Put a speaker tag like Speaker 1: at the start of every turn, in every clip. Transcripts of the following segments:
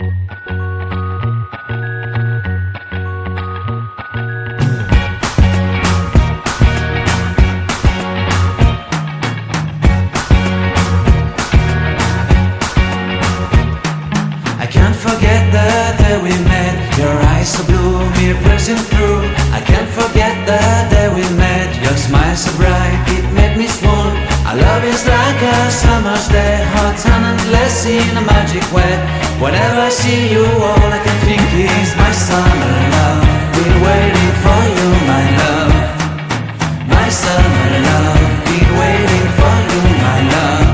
Speaker 1: I can't forget the day we met. Your eyes so blue, me pressing through. I can't forget the day we met. Your smile so bright, it made me swoon. Our love is like a summer's day, hot and endless in a magic way. Whenever I see you, all I can think is my summer love. Been waiting for you, my love. My summer love. Been waiting for you, my love.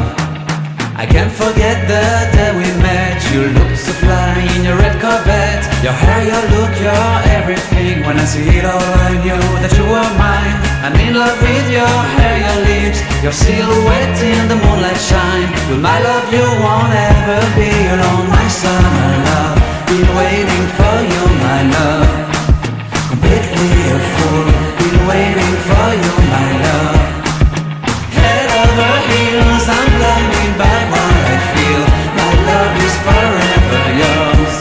Speaker 1: I can't forget the day we met. You looked so fly in your red Corvette. Your hair, your look, your everything. When I see it all, I knew that you were mine. I'm in love with your hair, your lips, your silhouette in the moonlight shine. With my love you won't ever be alone. My summer love, been waiting for you, my love. Completely a fool, been waiting for you, my love. Head over heels, I'm blinded by what I feel. My love is forever yours.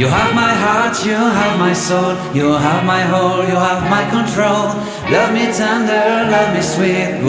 Speaker 1: You have my heart, you have my soul. You have my whole, you have my control. Love me tender, love me sweet.